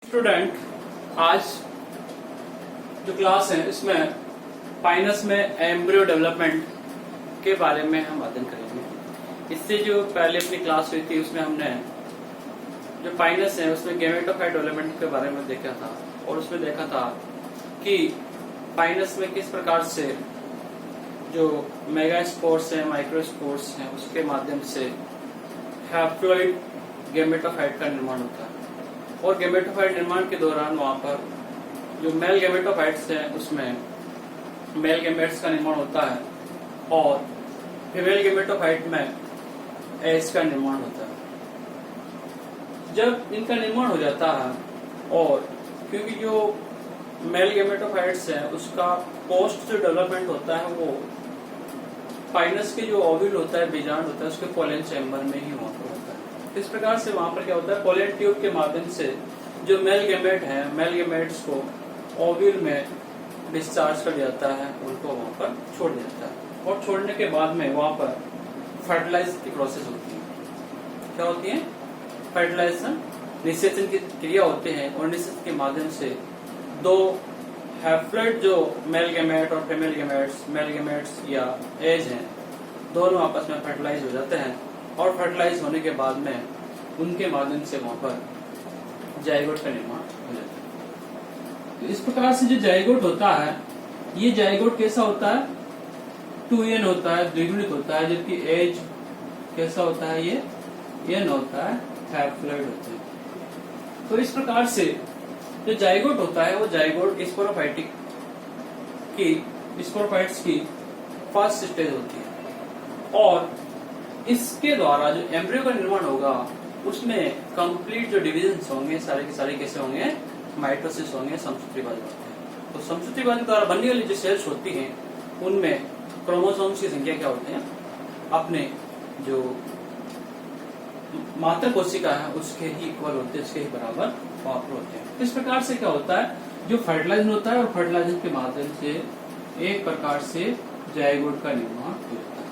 Student, आज जो class है इसमें पाइनस में एम्ब्रियो डेवलपमेंट के बारे में हम अध्ययन करेंगे। इससे जो पहले अपनी क्लास हुई थी उसमें हमने जो पाइनस है उसमें गैमेटोफाइट डेवलपमेंट के बारे में देखा था और उसमें देखा था कि पाइनस में किस प्रकार से जो मेगास्पोर्स है, माइक्रोस्पोर्स है, उसके माध्यम से हैप्लॉइड गैमेटोफाइट का निर्माण होता है। और गैमेटोफाइट निर्माण के दौरान वहां पर जो मेल गैमेटोफाइट्स हैं उसमें मेल गैमेट्स का निर्माण होता है और फीमेल गैमेटोफाइट में एग्स का निर्माण होता है। जब इनका निर्माण हो जाता है और क्योंकि जो मेल गैमेटोफाइट्स है उसका पोस्ट जो डेवलपमेंट होता है वो पाइनस के जो ओव्यूल होता है, बीजांड होता है, उसके पोलन चैम्बर में ही वहां पर होता है। इस प्रकार से वहां पर क्या होता है, पोलन ट्यूब के माध्यम से जो मेल गैमेट है, मेल गैमेट्स को ओव्यूल में डिस्चार्ज कर जाता है, उनको वहां पर छोड़ देता है और छोड़ने के बाद में वहां पर फर्टिलाइज की प्रोसेस होती है। क्या होती है? फर्टिलाइजेशन, निषेचन की क्रिया होते हैं और निषेचन के माध्यम से दो हैप्लॉइड जो मेल गैमेट और फीमेल गैमेट्स, मेल गैमेट्स या एज हैं, दोनों आपस में फर्टिलाइज हो जाते हैं और फर्टिलाइज होने के बाद में उनके माध्यम से वहां पर जाइगोट का निर्माण हो जाता है। तो इस प्रकार से जो जाइगोट होता है, ये जाइगोट कैसा होता है? 2n होता है, द्विगुणित होता है, जबकि एज कैसा होता है? ये n होता है, हैप्लॉइड होते हैं। तो इस प्रकार से जो जाइगोट होता है वो जाइगोट स्पोरोफाइट्स की फर्स्ट स्टेज होती है और इसके द्वारा जो एम्ब्रियो का निर्माण होगा उसमें कंप्लीट जो डिविजन्स होंगे सारे के सारे कैसे होंगे? माइटोसिस होंगे, समसूत्रीविभाजन होते हैं। तो समसूत्रीविभाजन द्वारा बनने वाली जो सेल्स होती हैं उनमें क्रोमोसोम्स की संख्या क्या होती है? अपने जो मात्र कोशिका है उसके ही इक्वल होते हैं, उसके ही बराबर वहां पर होते हैं। इस प्रकार से क्या होता है, जो फर्टिलाइजेशन होता है और फर्टिलाइजेशन के माध्यम से एक प्रकार से जाइगोट का निर्माण हो जाता है।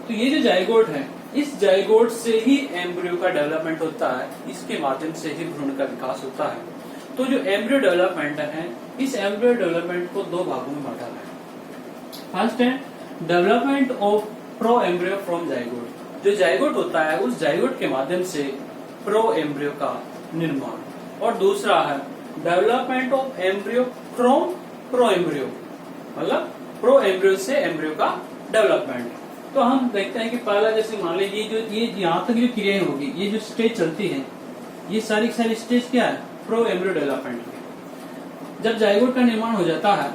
तो ये जो जाइगोट है, इस जाइगोट से ही एम्ब्रियो का डेवलपमेंट होता है, इसके माध्यम से ही भ्रूण का विकास होता है। तो जो एम्ब्रियो डेवलपमेंट है, इस एम्ब्रियो डेवलपमेंट को दो भागों में बांटा है। फर्स्ट है development of pro embryo from zygote. जो जाइगोट होता है उस जाइगोट के माध्यम से प्रो एम्ब्रियो का निर्माण, और दूसरा है development of embryo from pro embryo, मतलब प्रो एम्ब्रियो से एम्ब्रियो का डेवलपमेंट। तो हम देखते हैं कि पहला जैसे मान लीजिए जो ये यहाँ तक जो क्रियाएं होगी, ये जो स्टेज चलती है, ये सारी स्टेज क्या है? प्रो एम्ब्रियो डेवलपमेंट की। जब जाइगोट का निर्माण हो जाता है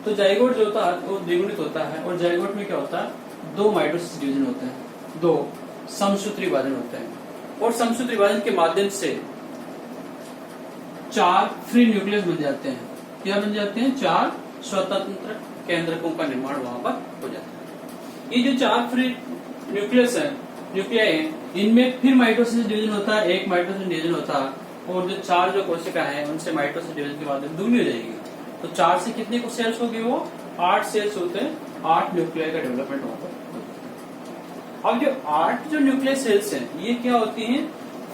तो जाइगोट जो होता है वो द्विगुणित होता है और जाइगोट में क्या होता है? दो माइटोसिस डिवीजन होते हैं, दो समसूत्रीविभाजन होते हैं और समसूत्रीविभाजन के माध्यम से 4 फ्री न्यूक्लियस बन जाते हैं। क्या बन जाते हैं? 4 स्वतंत्र केंद्रकों का निर्माण वहां पर हो जाता है। ये जो 4 फ्री न्यूक्लियस है, न्यूक्लियाई है, इनमें फिर माइटोसिस डिवीजन होता है, एक माइटोसिस डिवीजन होता है और जो 4 जो कोशिका है उनसे माइटोसिस डिवीजन के माध्यम दुगनी हो जाएगी। तो 4 से कितने को सेल्स होगी? वो 8 सेल्स होते हैं, 8 न्यूक्लियाई का डेवलपमेंट वहां पर। अब जो 8 जो न्यूक्लियर सेल्स हैं ये क्या होती हैं?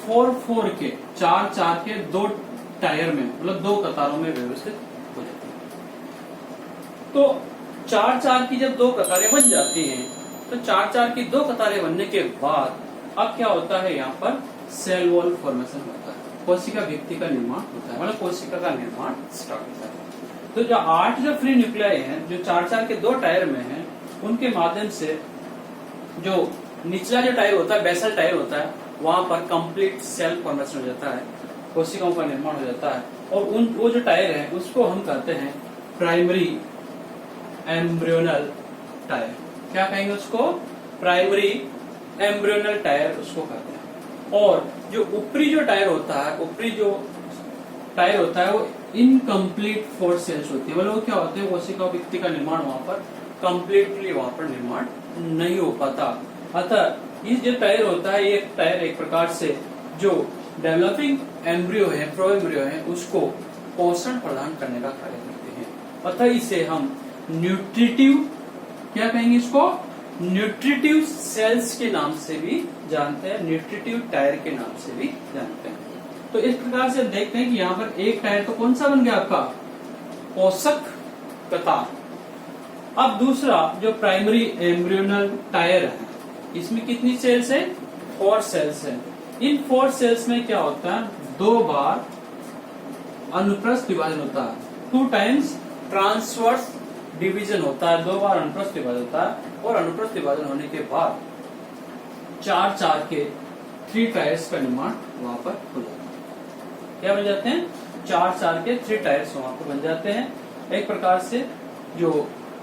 4 के 4 के 2 टायर में, मतलब 2 कतारों में व्यवस्थित हो जाती है। तो 4 की जब 2 कतारें बन जाती हैं तो 4 की 2 कतारें बनने के बाद अब क्या होता है? यहाँ पर सेल वॉल फॉर्मेशन होता है, कोशिका भित्ति का निर्माण होता है, मतलब कोशिका का निर्माण स्टार्ट होता है। तो जो 8 जो फ्री न्यूक्लियाई हैं जो 4 के 2 टायर में हैं, उनके माध्यम से जो निचला जो टायर होता है, बेसल टायर होता है, वहां पर कंप्लीट सेल फॉर्मेशन हो जाता है, कोशिकाओं का निर्माण हो जाता है और वो जो टायर है उसको हम कहते हैं प्राइमरी एम्ब्रियोनल टायर। क्या कहेंगे उसको? प्राइमरी एम्ब्रियोनल टायर उसको कहते हैं। और जो ऊपरी जो टायर होता है, ऊपरी जो टायर होता है वो इनकम्प्लीट 4 सेल्स होती है, मतलब वो क्या होते हैं? कोशिका भित्ति का निर्माण वहां पर कंप्लीटली वहां पर निर्माण नहीं हो पाता। अतः ये जो टायर होता है, ये टायर एक प्रकार से जो डेवलपिंग एम्ब्रियो है, प्रो एम्ब्रियो है, उसको पोषण प्रदान करने का कार्य करते हैं। अतः इसे हम न्यूट्रिटिव, क्या कहेंगे इसको? न्यूट्रिटिव सेल्स के नाम से भी जानते हैं, न्यूट्रिटिव टायर के नाम से भी जानते हैं। तो इस प्रकार से देखते हैं कि यहाँ पर एक टायर तो कौन सा बन गया आपका, पोषक कतार। अब दूसरा जो प्राइमरी एम्ब्रियोनल टायर है, इसमें कितनी सेल्स है, 4 सेल्स है। इन 4 सेल्स में क्या होता है, 2 बार अनुप्रस्थ विभाजन होता है, 2 टाइम्स ट्रांसवर्स डिवीजन होता है, 2 बार अनुप्रस्थ विभाजन होता है। और अनुप्रस्थ विभाजन होने के बाद 4 के 3 टायर्स का निर्माण वहां पर हो जाता है। क्या बन जाते हैं, 4 के 3 टायर्स वहां पर बन जाते हैं। एक प्रकार से जो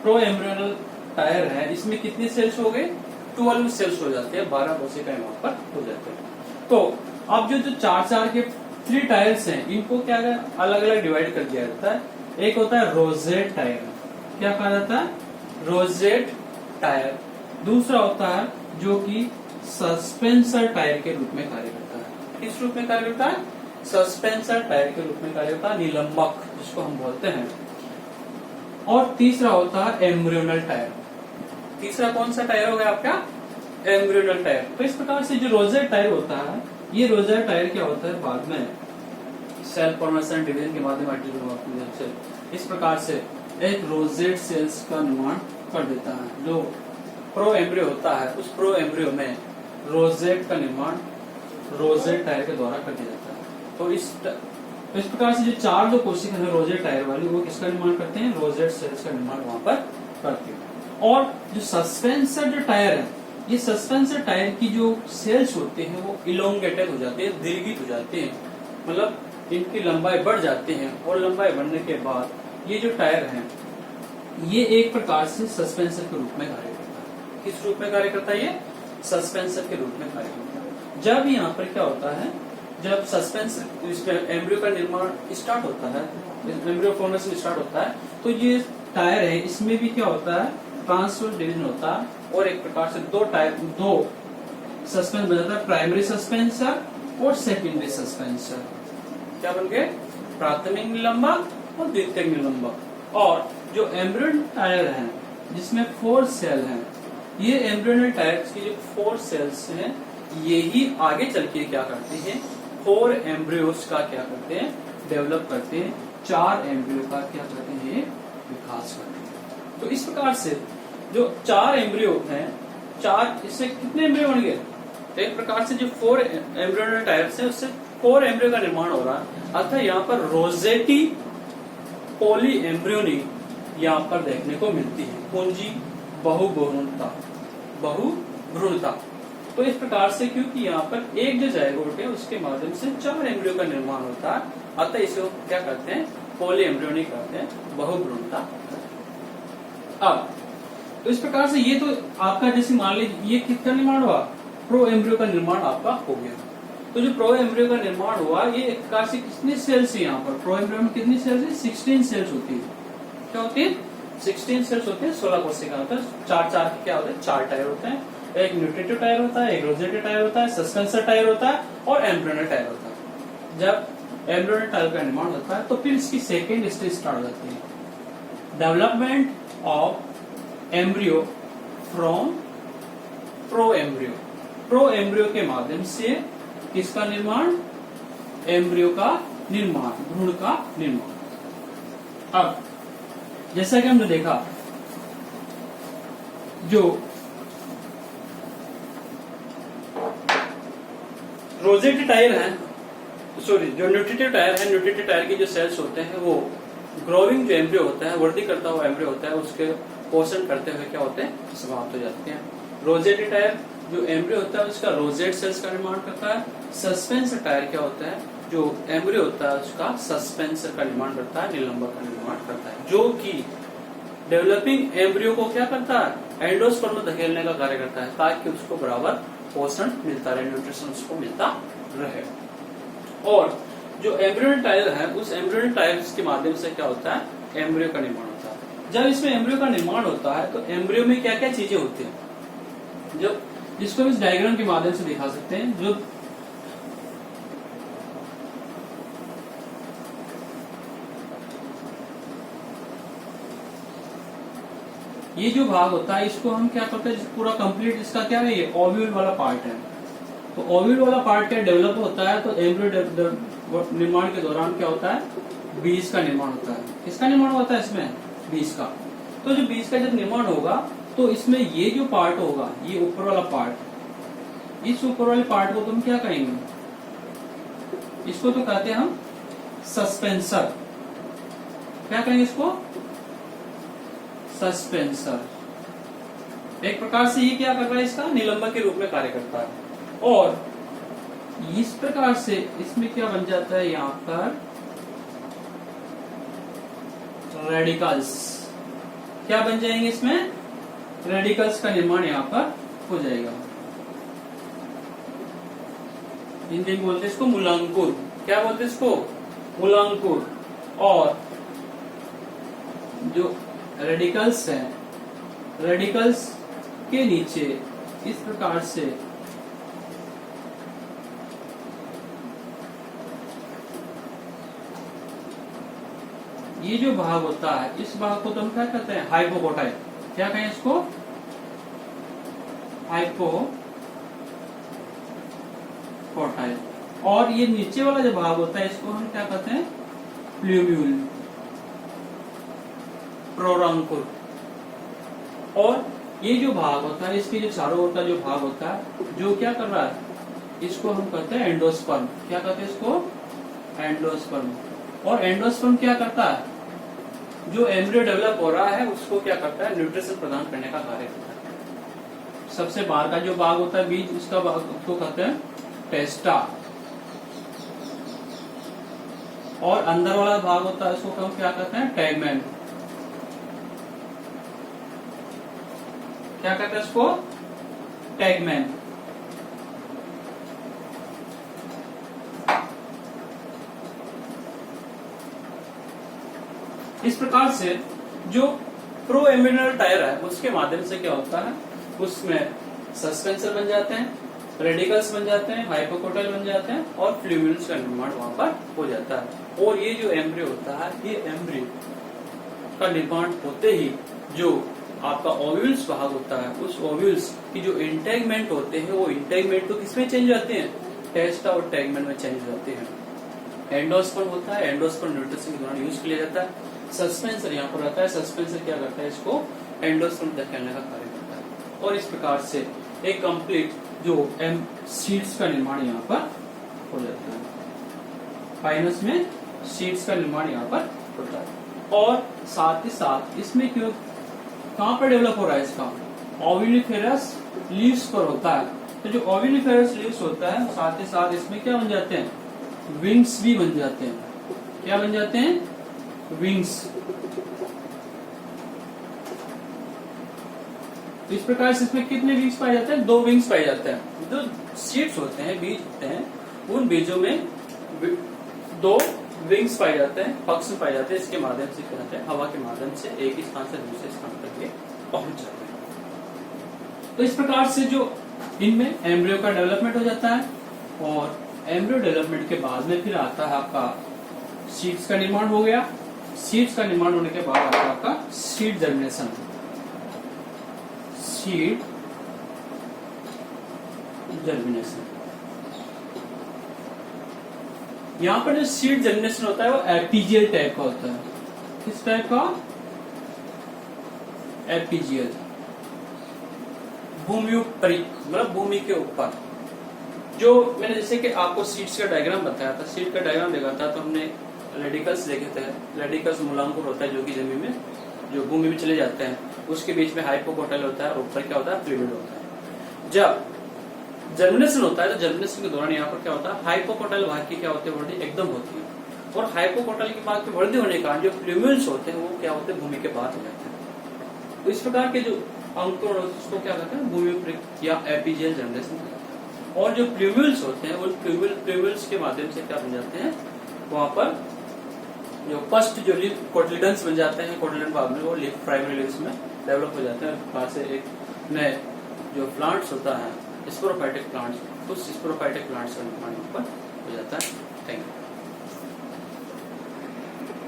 प्रो एम्ब्रियोनल टायर है, इसमें कितनी सेल्स हो गए, 12 सेल्स हो जाते हैं, 12 कोशिकाएं वहां पर हो जाते हैं। तो अब जो 4 के 3 टायर्स हैं, इनको क्या अलग अलग डिवाइड कर दिया जाता है। एक होता है रोजेट टायर, क्या कहा जाता है, रोजेट टायर। दूसरा होता है जो कि सस्पेंसर टायर के रूप में कार्य करता है। किस रूप में कार्य करता है, सस्पेंसर टायर के रूप में कार्य करता है, निलंबक जिसको हम बोलते हैं। और तीसरा होता है एम्ब्रियोनल टायर। तीसरा कौन सा टायर हो गया आपका, एम्ब्रियोनल टायर। तो इस प्रकार से जो रोजेट टायर होता है, ये रोजेट टायर क्या होता है, बाद में सेल फॉर्मेशन डिवीजन के माध्यम से इस प्रकार से एक रोजेट सेल्स का निर्माण कर देता है। जो प्रो एम्ब्रियो होता है, उस प्रो एम्ब्रियो में रोजेट का निर्माण रोजेट टायर के द्वारा कर दिया जाता है। तो इस प्रकार से जो 4 जो कोशिकाएं हैं रोजेट टायर वाली, वो किसका निर्माण करते हैं, रोजेट सेल्स का निर्माण वहां पर करते हैं। और जो सस्पेंसर जो टायर है, ये सस्पेंसर टायर की जो सेल्स होते हैं वो इलोंगेटेड हो जाते हैं, दीर्घित हो जाते हैं, मतलब इनकी लंबाई बढ़ जाती है। और लंबाई बढ़ने के बाद ये जो टायर है, ये एक प्रकार से सस्पेंसर के रूप में कार्य करता है। किस रूप में कार्य करता है, ये सस्पेंसर के रूप में कार्य करता है। जब यहाँ पर क्या होता है, जब सस्पेंसर इसमें एम्ब्रियो का निर्माण स्टार्ट होता है, एम्ब्रियो फॉर्मेशन स्टार्ट होता है, तो ये टायर है, इसमें भी क्या होता है, ट्रांसवर्स डिवीजन होता है। और एक प्रकार से 2 सस्पेंस बन जाता है, प्राइमरी सस्पेंसर और सेकेंडरी सस्पेंसर। क्या बन गए, प्राथमिक निलंबक और द्वितीयक निलंबक। और जो एम्ब्रियोनल टायर है, जिसमें 4 सेल हैं, ये एम्ब्रियोनल टायर की जो 4 सेल्स हैं, ये ही आगे चल के क्या करते हैं, 4 एम्ब्रियोस का क्या करते हैं, डेवलप करते हैं, 4 एम्ब्रियो का क्या करते हैं, ये विकास करते हैं। तो इस प्रकार से जो 4 एम्ब्रियो हैं, 4 इससे कितने एम्ब्रियो बन गए, तो एक प्रकार से जो 4 एम्ब्रियोनल टायर्स हैं, उससे 4 एम्ब्रियो का निर्माण हो रहा है। अर्थात यहाँ पर रोजेटी पॉली एम्ब्रियोनी यहाँ पर देखने को मिलती है, पूंजी बहुभ्रूणता। तो इस प्रकार से क्योंकि यहाँ पर एक जो जायगोट है, उसके माध्यम से 4 एम्ब्रियो का निर्माण होता है, अतः इसे क्या करते हैं, पॉली एम्ब्रियोनी करते हैं, बहुभ्रूणता। अब तो इस प्रकार से ये तो आपका जैसे मान लीजिए ये किसका निर्माण हुआ, प्रो एम्ब्रियो का निर्माण आपका हो गया। तो जो प्रो एम्ब्रियो का निर्माण हुआ, ये एक प्रकार से कितने सेल्स है, यहाँ पर प्रो एम्ब्रियो में कितनी सेल्स है, 16 सेल्स होती है। क्या होती है, 16 सेल्स होते हैं, 16 कोशिका होता है। 4 के क्या होते हैं, 4 टायर होते हैं, एक न्यूट्रिटिव टायर होता है, एक रोजेटिव टायर होता है, सस्पेंसर टायर होता है और एम्ब्रियोनल टायर होता है। जब एम्ब्रियोनल टायर का निर्माण होता है, तो फिर इसकी सेकेंड स्टेज स्टार्ट हो जाती है, development of embryo from pro embryo. Pro embryo के माध्यम से किसका निर्माण, एम्ब्रियो का निर्माण, भ्रूण का निर्माण। अब जैसा कि हमने देखा, जो रोजेट टायर है, सॉरी जो न्यूट्रिटिव टायर है, न्यूट्रिटिव टायर के जो सेल्स होते हैं, वो ग्रोविंग जो एम्ब्रियो होता है, वृद्धि करता हुआ एम्ब्रियो होता है, उसके पोषण करते हुए क्या होते हैं, समाप्त हो जाते हैं। रोजेट टायर जो एम्ब्रियो होता है, उसका रोजेट सेल्स का निर्माण करता है। सस्पेंसर टायर क्या होता है, जो एम्ब्रियो होता है, उसका सस्पेंसर का निर्माण करता है, निलंबक का निर्माण करता है, जो कि डेवलपिंग एम्ब्रियो को क्या करता है, एंडोस्पर्म में धकेलने का कार्य करता है, ताकि उसको बराबर पोषण मिलता रहे, न्यूट्रिशन उसको मिलता रहे। और जो एम्ब्रियोनल टायर है, उस एम्ब्रियोनल टायर्स के माध्यम से क्या होता है, एम्ब्रियो का निर्माण होता है। जब इसमें एम्ब्रियो का निर्माण होता है, तो एम्ब्रियो में क्या क्या चीजें होती हैं, जो जिसको हम इस डायग्राम के माध्यम से दिखा सकते हैं। जो ये जो भाग होता है, इसको हम क्या करते हैं, पूरा कंप्लीट इसका क्या है, ये ओव्यूल वाला पार्ट है। तो ओव्यूल वाला पार्ट क्या डेवलप होता है, तो एम्ब्रियो निर्माण के दौरान क्या होता है, बीज का निर्माण होता है। किसका निर्माण होता है इसमें, बीज का। तो जो बीज का जब निर्माण होगा तो इसमें ये जो पार्ट होगा, ये ऊपर वाला पार्ट, इस ऊपर वाले पार्ट को तुम क्या कहेंगे, इसको तो कहते हैं हम सस्पेंसर। क्या कहेंगे इसको, सस्पेंसर। एक प्रकार से ये क्या कर रहा है, इसका निलंबन के रूप में कार्य करता है। और इस प्रकार से इसमें क्या बन जाता है, यहां पर रेडिकल्स। क्या बन जाएंगे इसमें, रेडिकल्स का निर्माण यहां पर हो जाएगा। हिंदी में बोलते हैं इसको मूलांकुर। क्या बोलते हैं इसको, मूलांकुर। और जो रेडिकल्स हैं, रेडिकल्स के नीचे इस प्रकार से ये जो भाग होता है, इस भाग को तो हम क्या कहते हैं, हाइपोकोटाइल। क्या कहें इसको, हाइपोकोटाइल। और ये नीचे वाला जो भाग होता है, इसको हम क्या कहते हैं, प्लूम्यूल, प्रोरंकुर। और ये जो भाग होता है, इसके जो चारों ओर का जो भाग होता है, जो क्या कर रहा है, इसको हम कहते हैं एंडोस्पर्म। क्या कहते हैं इसको, एंडोस्पर्म। और एंडोस्पर्म क्या करता है, जो एम्ब्रियो डेवलप हो रहा है उसको क्या करता है, न्यूट्रिशन प्रदान करने का कार्य करता है। सबसे बाहर का जो भाग होता है बीज, उसका भाग उसको कहते हैं टेस्टा। और अंदर वाला भाग होता है, उसको हम क्या कहते हैं, टैगमेन। क्या कहते हैं इसको, टैगमेन। इस प्रकार से जो प्रो एम्ब्रियोनल टायर है, उसके माध्यम से क्या होता है, उसमें सस्पेंसर बन जाते हैं, रेडिकल्स बन जाते हैं, हाइपोकोटाइल बन जाते हैं, और फ्लूम्यूल्स का निर्माण वहां पर हो जाता है। और ये जो एम्ब्रियो होता है, ये एम्ब्रियो का निर्माण होते ही जो आपका ओव्यूल्स भाग होता है, उस ओव्यूल्स की जो इंटेगमेंट होते हैं, वो इंटेगमेंट तो किसमें चेंज जाते हैं, टेस्टा और टैगमेंट में चेंज जाते हैं। एंडोस्पर्म होता है, एंडोस्पर्म न्यूट्रिशन के दौरान यूज किया जाता है। सस्पेंसर यहाँ पर रहता है, सस्पेंसर क्या करता है, इसको एंडोस्पर्म धकेलने का कार्य करता है। और इस प्रकार से एक कंप्लीट जो सीड्स का निर्माण यहाँ पर हो जाता है। फाइनस में सीड्स का निर्माण यहाँ पर होता है। और साथ ही साथ इसमें क्यों, कहाँ पर डेवलप हो रहा है इसका, ओविनिफेरस लीव्स पर होता है। तो जो ओविनिफेरस लीव्स होता है, साथ ही साथ इसमें क्या बन जाते हैं, विंग्स भी बन जाते हैं। क्या बन जाते हैं, विंग्स। तो इस प्रकार से इसमें कितने विंग्स पाए जाते हैं, 2 विंग्स पाए जाते हैं। जो सीड्स होते हैं, बीज होते हैं, उन बीजों में 2 विंग्स पाए जाते हैं, पक्ष पाए जाते हैं। इसके माध्यम से क्या होता है, हवा के माध्यम से एक स्थान से दूसरे स्थान तक ये पहुंच जाते हैं। तो इस प्रकार से जो इनमें एम्ब्रियो का डेवलपमेंट हो जाता है। और एम्ब्रियो डेवलपमेंट के बाद में फिर आता है आपका सीड्स का निर्माण हो गया। सीड्स का निर्माण होने के बाद आता है आपका सीड जर्मिनेशन। सीड जर्मिनेशन, यहाँ पर जो सीड जर्मिनेशन होता है वो एपीजियल टाइप का होता है। किस टाइप का, एपीजियल। भूमि मतलब भूमि के ऊपर। जो मैंने जैसे कि आपको सीड्स का डायग्राम बताया था, सीड का डायग्राम देखा था, तो हमने रेडिकल्स देखे थे। रेडिकल्स मूलांकुर होता है, जो कि जमीन में, जो भूमि में चले जाते हैं। उसके बीच में हाइपोकोटाइल होता है, और ऊपर क्या होता है, फ्लूइड होता है। जब जर्मिनेशन होता है, तो जर्मिनेशन के दौरान यहाँ पर क्या होता है, हाइपोकोटाइल भाग की क्या होती है, वृद्धि एकदम होती है। और हाइपोकोटाइल के भाग की वृद्धि होने के कारण जो फ्लूम्यूल्स होते हैं, वो क्या होते हैं, भूमि के बाहर हो जाते हैं। तो इस प्रकार के जो अंकुरण होते हैं, उसको क्या कहते हैं, भूमि या एपीजियल जर्मिनेशन कहते हैं। और जो प्लूम्यूल्स होते हैं, उन प्लूम्यूल्स के माध्यम से क्या बन जाते हैं, वहां पर जो फर्स्ट जो लीफ कोटिलिडन्स बन जाते हैं, कोटिलिडन भाग में, वो लीफ प्राइमरी लीव्स में डेवलप हो जाते हैं। वहां से एक नए जो प्लांट्स होता है, स्पोरोफाइटिक प्लांट्स, उस स्पोरोफाइटिक प्लांट्स का निर्माण पर हो जाता है। Thank you.